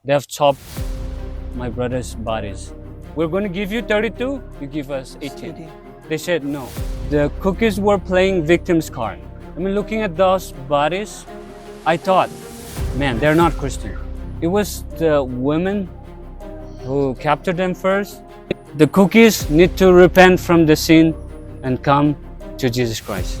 They have chopped my brother's bodies. We're going to give you 32, you give us 18. They said no. The cookies were playing victim's card. I mean, looking at those bodies, I thought, man, they're not Christian. It was the women who captured them first. The cookies need to repent from the sin and come to Jesus Christ.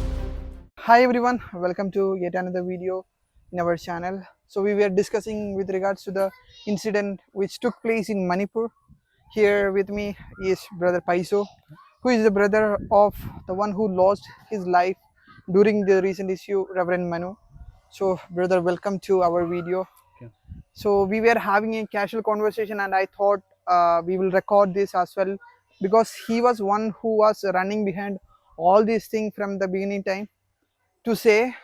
Hi everyone, welcome to yet another video in our channel. So we were discussing with regards to the incident which took place in Manipur. Here with me is brother Paisho, who is the brother of the one who lost his life during the recent issue, Reverend Manu. So brother, welcome to our video. Okay. So we were having a casual conversation and I thought we will record this as well, because he was one who was running behind all these things from the beginning time, to say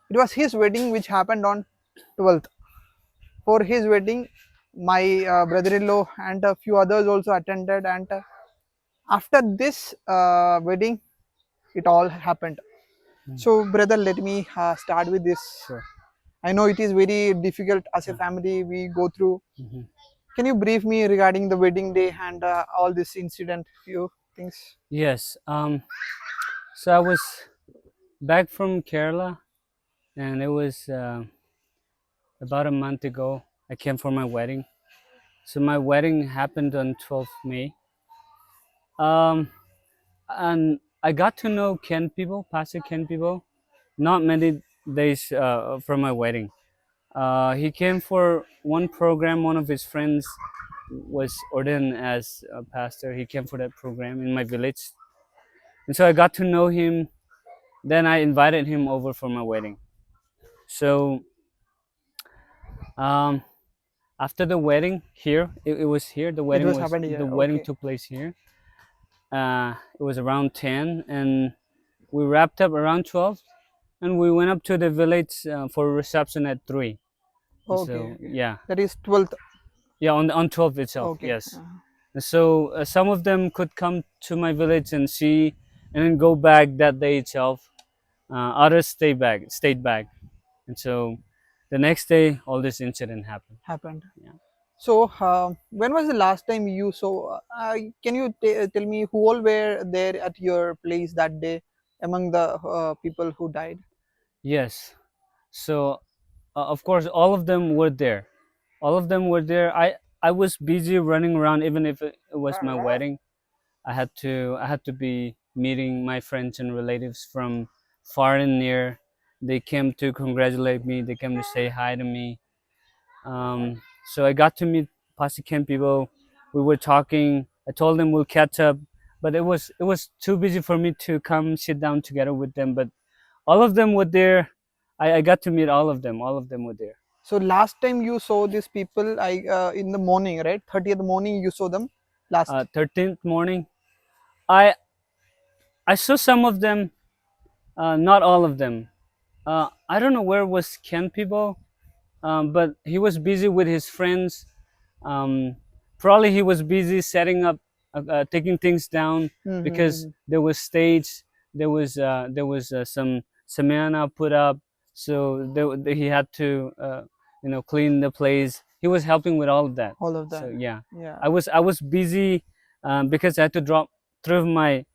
it was his wedding which happened on 12th. For his wedding, my brother-in-law and a few others also attended, and after this wedding, it all happened. So, brother, let me start with this. Sure. I know it is very difficult as a family we go through. Mm-hmm. Can you brief me regarding the wedding day and all this incident, few things? Yes. So I was back from Kerala, and it was about a month ago. I came for my wedding. So my wedding happened on 12th May. And I got to know Ken people, Pastor Ken people, not many days from my wedding. He came for one program. One of his friends was ordained as a pastor. He came for that program in my village, and so I got to know him. Then I invited him over for my wedding. So um, after the wedding here, it was here. The wedding Okay. took place here. It was around 10, and we wrapped up around 12, and we went up to the village for a reception at 3. Okay. So yeah, That is 12th. yeah, on 12 itself, Okay. yes. So some of them could come to my village and see, and then go back that day itself. Others stayed back, and so the next day all this incident happened. Happened. Yeah. So, when was the last time you saw? Can you tell me who all were there at your place that day among the people who died? Yes. So of course all of them were there. All of them were there. I was busy running around, even if it was my wedding. I had to be meeting my friends and relatives from far and near. They came to congratulate me. They came to say hi to me. So I got to meet Pastor Ken people. We were talking. I told them we'll catch up, but it was too busy for me to come sit down together with them. But all of them were there. I got to meet all of them. All of them were there. So last time you saw these people, in the morning, right? 30th morning you saw them last. 13th morning, I I saw some of them, not all of them. I don't know where was Ken people, but he was busy with his friends. Um, Probably he was busy setting up, taking things down, because Mm-hmm. there was stage, there was some samana put up, so he had to clean the place. He was helping with all of that. All of So that. yeah, Yeah. I was busy, because I had to drop three of my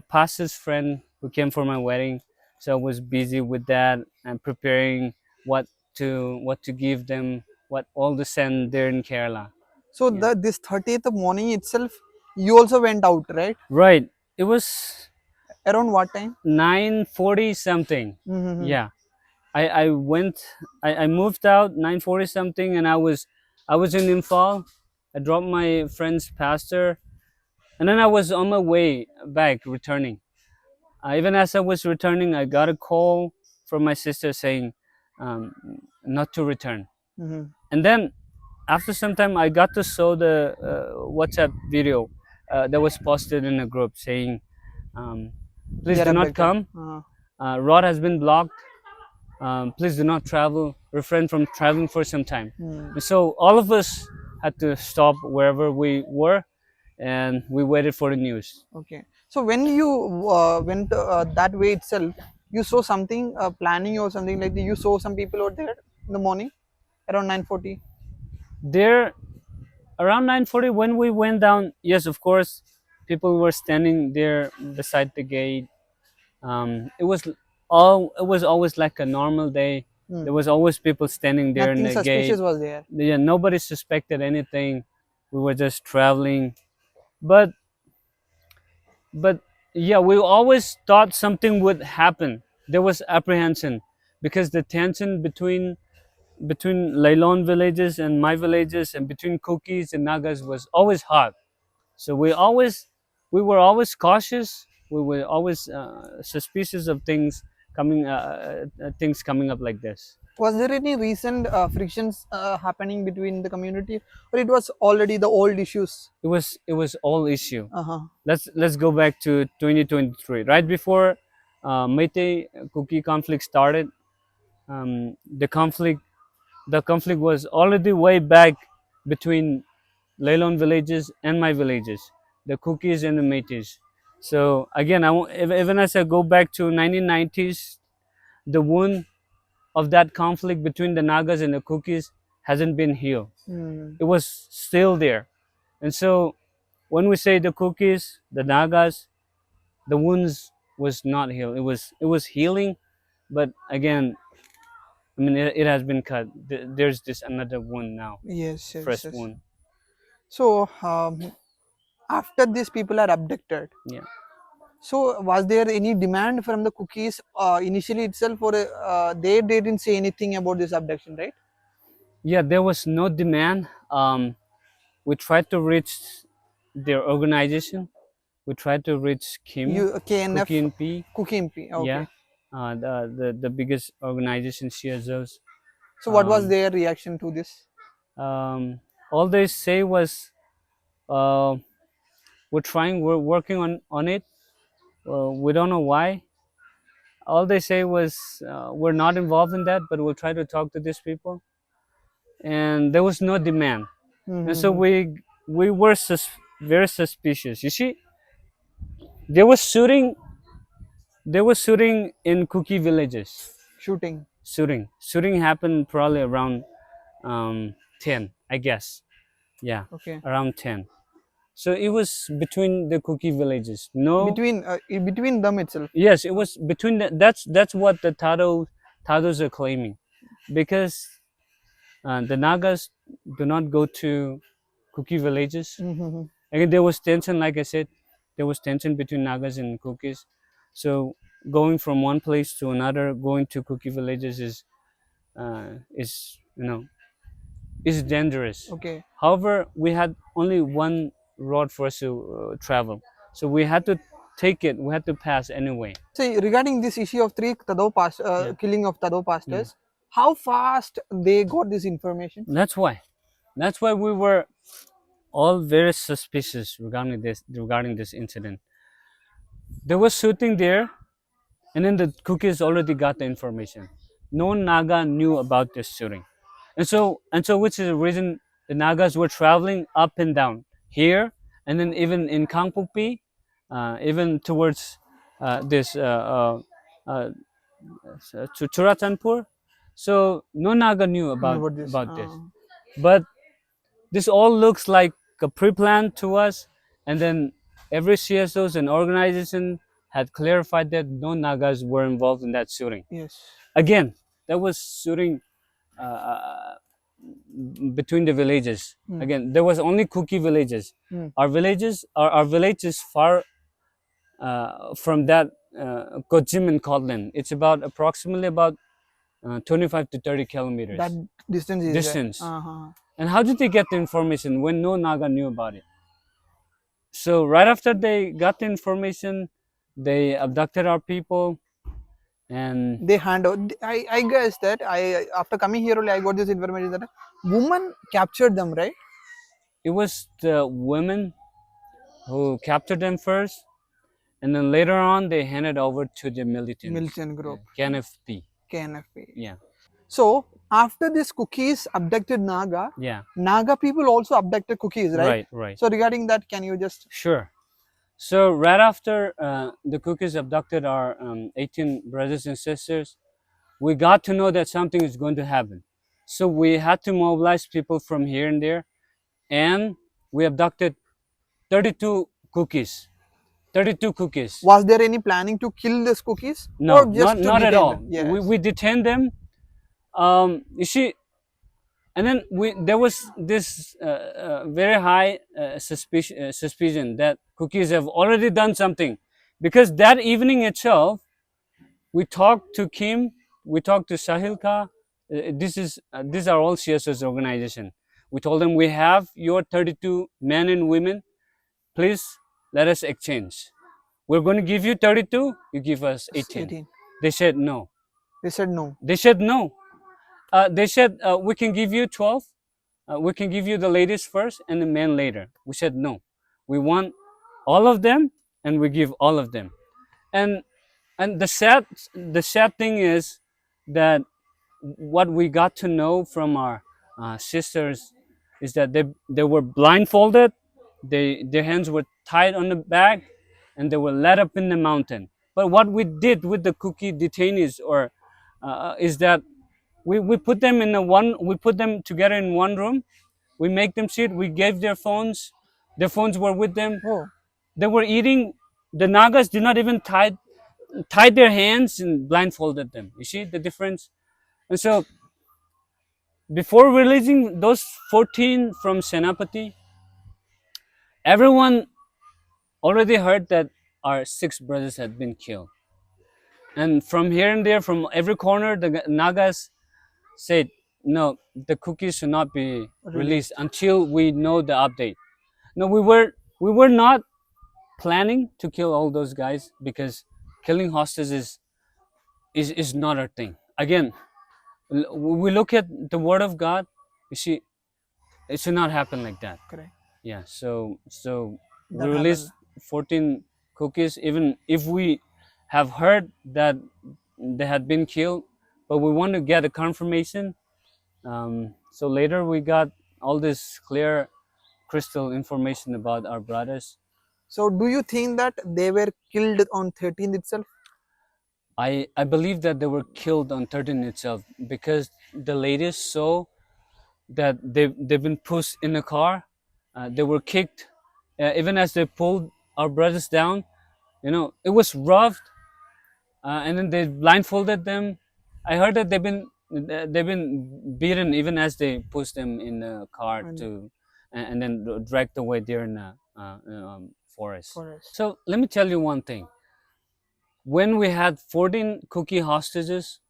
pastor's friend who came for my wedding. So I was busy with that and preparing what to give them, what all to send there in Kerala. So Yeah. this 30th morning itself, you also went out, right? Right. It was Around what time? 9:40 something. Mm-hmm. Yeah. I went. I moved out 9:40 something, and I was in Imphal. I dropped my friend's pastor, and then I was on my way back, returning. Even as I was returning, I got a call from my sister saying, um, not to return. Mm-hmm. And then after some time, I got to saw the WhatsApp video that was posted in a group saying, um, please They are do not abducted. come. Road has been blocked. Please do not travel. Refrain from traveling for some time. Mm. And so all of us had to stop wherever we were, and we waited for the news. Okay. So when you went that way itself, you saw something planning or something like that. You saw some people out there in the morning around 9:40. there around 9:40 when we went down. Yes, of course, people were standing there beside the gate. It was it was always like a normal day. Hmm. There was always people standing there in Nothing the gate. suspicious was there. Yeah, nobody suspected anything. We were just traveling, but but yeah, we always thought something would happen. There was apprehension because the tension between Lailon villages and my villages and between Kukis and Nagas was always hot. So we were always cautious. We were always suspicious of things coming up like this. Was there any recent frictions happening between the community, or it was already the old issues? It was all issue. Uh-huh. Let's go back to 2023, right before Meitei Kuki conflict started. The conflict was already way back between Leilon villages and my villages, the Kukis and the Meiteis. So again, even as I go back to 1990s, the wound of that conflict between the Nagas and the Kukis hasn't been healed. Hmm. It was still there, and so when we say the Kukis, the Nagas, the wounds was not healed. It was healing, but again, I mean, it has been cut. There's this another wound now, Yes, yes, fresh yes. wound. So after these people are abducted, Yeah. so was there any demand from the cookies initially itself, or they didn't say anything about this abduction, right? Yeah, there was no demand. We tried to reach their organization. We tried to reach Kim, You Cookie KNF, and P. Cookie MP. Yeah, Okay. the biggest organization CSOs. So what was Um, their reaction to this? um, all they say was, uh, we're working on it. We don't know why. All they say was, we're not involved in that, but we'll try to talk to these people. And there was no demand, and so Mm-hmm. we were very suspicious. You see, they were shooting. They were shooting in Kuki villages. Shooting. Shooting happened probably around 10, I guess. Yeah, Okay. around 10. So it was between the Kuki villages. No, Between them itself. yes, it was between that's what the Tados are claiming, because the Nagas do not go to Kuki villages. Mm-hmm. Again, there was tension, like I said, there was tension between Nagas and Kukis. So going from one place to another, going to Kuki villages is is dangerous. Okay. However, we had only one road for us to travel, so we had to take it. We had to pass anyway. So regarding this issue of Yeah. killing of Tado Mm. pastors, how fast they got this information? That's why. That's why we were all very suspicious regarding this incident. There was shooting there, and then the cookies already got the information. No Naga knew about this shooting, and so which is the reason the Nagas were traveling up and down here, and then even in Kangpukpi, even towards this uh, to Churachandpur. So no Naga knew Know about about this? about this, but this all looks like a pre-plan to us, and then every CSOs and organization had clarified that no Nagas were involved in that shooting. Yes. Again, that was shooting uh, between the villages. Hmm. Again, there was only Kuki villages. Hmm. Our village is far from that Kochim and Kotlan. It's about approximately about 25 to 30 That kilometers distance is there. distance. Uh-huh. And how did they get the information when no Naga knew about it? So right after they got the information, they abducted our people, and They hand out. I guess that I after coming here only I got this information that a woman captured them, right? it was the women who captured them first, and then later on they handed over to the militants, Militant group. KNFP. KNFP. Yeah, So after this cookies abducted Naga, yeah, Naga people also abducted cookies, right? right, right. So regarding that, can you just Sure. So right after the Cookies abducted our 18 brothers and sisters, we got to know that something is going to happen. So we had to mobilize people from here and there, and we abducted 32 cookies. 32 cookies. Was there any planning to kill these cookies or No, just to not at detain all. them? We Yes. detained them. You see, and then there was this very high suspicion that cookies have already done something, because that evening itself we talked to Kim, we talked to Sahilka. These are all CSO's organization. We told them we have your 32 men and women. Please let us exchange. We're going to give you 32. You give us It's 18. 18. They said no. They said no. They said no. They said we can give you 12. We can give you the ladies first and the men later. We said no. We want all of them, and we give all of them. And and the sad thing is that what we got to know from our sisters is that they were blindfolded, their hands were tied on the back, and they were led up in the mountain. But what we did with the cookie detainees, or is that we put them in we put them together in one room. We make them sit. We gave their phones were with them. Oh, They were eating. The Nagas did not even tied their hands and blindfolded them. You see the difference? And so before releasing those 14 from Senapati, everyone already heard that our 6 brothers had been killed. And from here and there, from every corner, the Nagas said, no, the cookies should not be released released. until we know the update. No, we were not planning to kill all those guys, because killing hostages is not our thing. Again, we look at the word of God. You see, it should not happen like that. Correct. Yeah. So we That happened. released 14 cookies, even if we have heard that they had been killed, but we want to get a confirmation. So later we got all this clear, crystal information about our brothers. So do you think that they were killed on 13th itself? I believe that they were killed on 13 itself, because the ladies saw that they've been pushed in a car. They were kicked, even as they pulled our brothers down. It was rough, and then they blindfolded them. I heard that they've been beaten even as they pushed them in the car And to, and then dragged away there in the forest. forest. So let me tell you one thing. When we had 14 cookie hostages,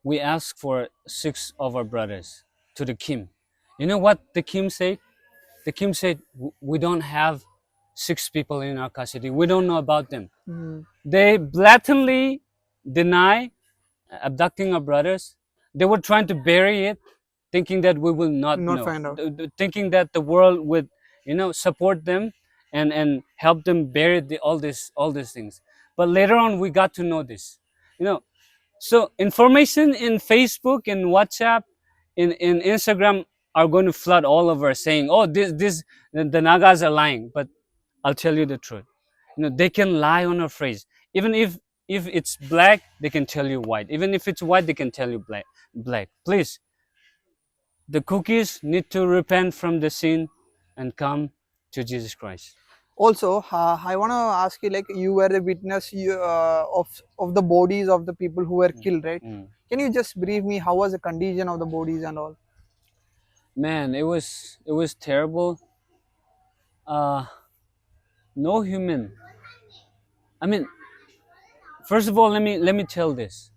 we asked for 6 of our brothers to the Kim. You know what the Kim said? The Kim said, We don't have 6 people in our custody. We don't know about them." Mm, They blatantly deny abducting our brothers. They were trying to bury it, thinking that we will not not know, find out. thinking that the world would, support them and help them bury all these things. But later on, we got to know this. You know, so information in Facebook and WhatsApp, in Instagram, are going to flood all over, saying, "Oh, this the Nagas are lying." But I'll tell you the truth. They can lie on a phrase. Even if it's black, they can tell you white. Even if it's white, they can tell you black. Black. Please, the cookies need to repent from the sin and come to Jesus Christ. Also, I want to ask you, like, you were a witness of the bodies of the people who were killed, right? Mm. Can you just brief me how was the condition of the bodies and all? Man, it was terrible. Uh, no human. I mean, first of all, let me tell this.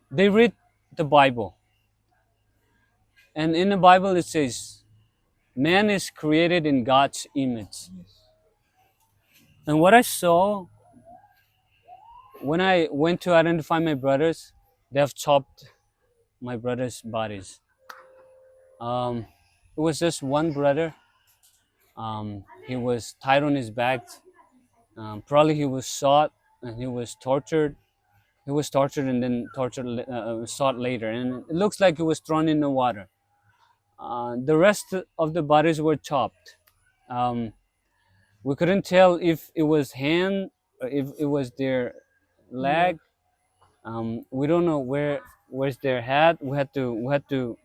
They read the Bible, and in the Bible it says, "Man is created in God's image." And what I saw when I went to identify my brothers, they have chopped my brothers' bodies. Um, it was just one brother. He was tied on his back. Probably he was shot and he was tortured. He was tortured and then shot later. And it looks like he was thrown in the water. The rest of the bodies were chopped. Um, we couldn't tell if it was hand or if it was their Like, leg. We don't know where's their head. We had to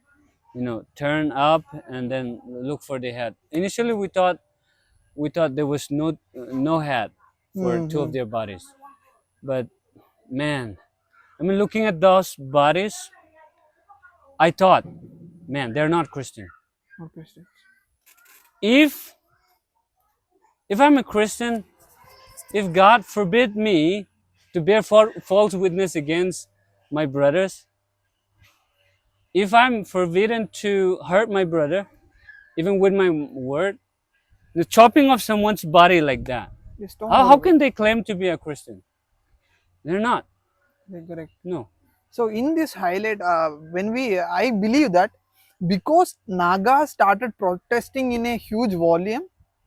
turn up and then look for the head. Initially, we thought there was no head for two of Mm-hmm. their bodies, but man, I mean, looking at those bodies, I thought, man, they're not Christian. Okay. If I'm a Christian, if God forbid me to bear false witness against my brothers, if I'm forbidden to hurt my brother, even with my word, the chopping of someone's body like that, Yes, don't how worry. can they claim to be a Christian? They're not. You're correct. No. So in this highlight, I believe that because Naga started protesting in a huge volume,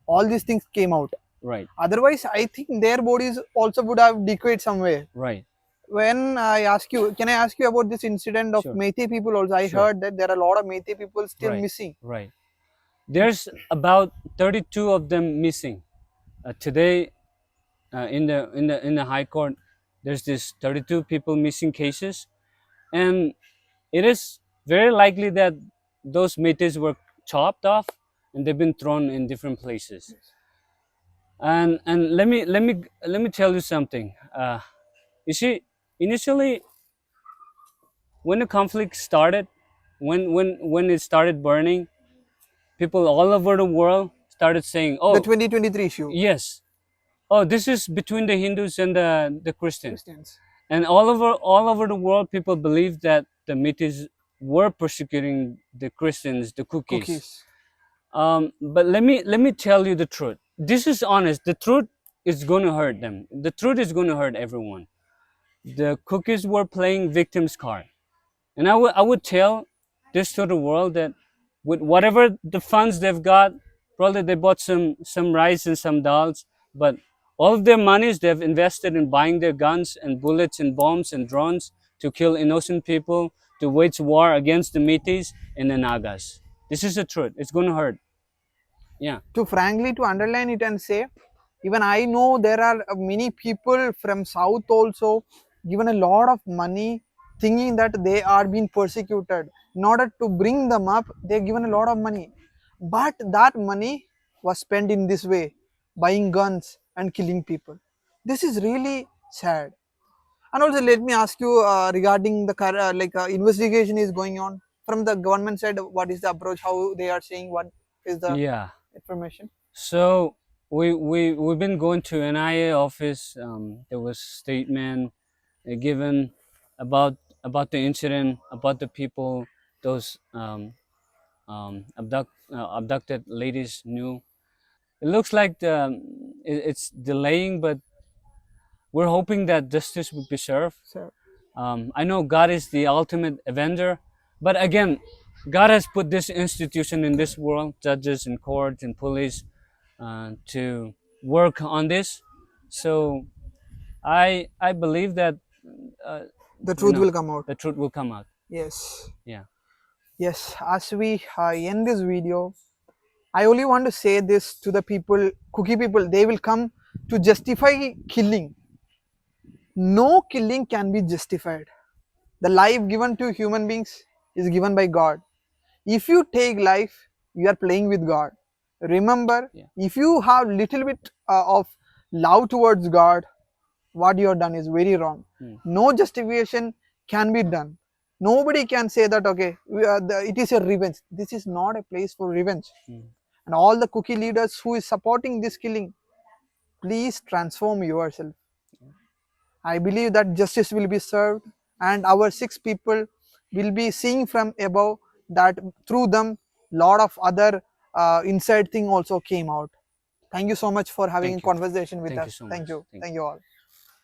all these things came out. Right. Otherwise, I think their bodies also would have decayed somewhere. Right. When I ask you, can I ask you about this incident of Sure. Meitei people also? I Sure. heard that there are a lot of Meitei people still Right. missing. Right. There's about 32 of them missing. Today, in the High Court, there's this 32 people missing cases, and it is very likely that those metis were chopped off and they've been thrown in different places. And let me tell you something. You see, initially, when the conflict started, when it started burning, people all over the world started saying, The "Oh, 2023 issue. yes, oh, this is between the Hindus and the Christians." Christians. And all over the world, people believe that the Metis were persecuting the Christians, the Kukis. Cookies. But let me tell you the truth. This is honest. The truth is going to hurt them. The truth is going to hurt everyone. The Kukis were playing victim's card, and I would tell this to the world that with whatever the funds they've got, probably they bought some rice and some dals, but all of their monies they've invested in buying their guns and bullets and bombs and drones to kill innocent people, to wage war against the Metis and the Nagas. This is the truth. It's going to hurt. Yeah. To frankly to underline it and say, even I know there are many people from south also given a lot of money thinking that they are being persecuted. In order to bring them up, they're given a lot of money, but that money was spent in this way, buying guns and killing people. This is really sad. And also let me ask you regarding the investigation is going on from the government side. What is the approach, how they are saying, what is the Yeah. information? So we've been going to NIA office. There was statement given about the incident, about the people, those abducted ladies knew. It looks like it's delaying, but we're hoping that justice will be served. So I know God is the ultimate avenger, but again, God has put this institution in this world, judges and courts and police, to work on this. So I believe that uh, the truth will come out. the truth will come out. Yes. Yeah. Yes, as we end this video, I only want to say this to the people, cookie people. They will come to justify killing. No killing can be justified. The life given to human beings is given by God. If you take life, you are playing with God. Remember, Yeah. if you have little bit of love towards God, what you have done is very wrong. Mm. No justification can be done. Nobody can say that, okay, it is a revenge. This is not a place for revenge. Mm. And all the cookie leaders who is supporting this killing, please transform yourself. I believe that justice will be served, and our six people will be seeing from above that through them lot of other inside thing also came out. Thank you so much for having a Thank you. conversation with Thank you us. so Thank much. you. Thank Thank you. you all.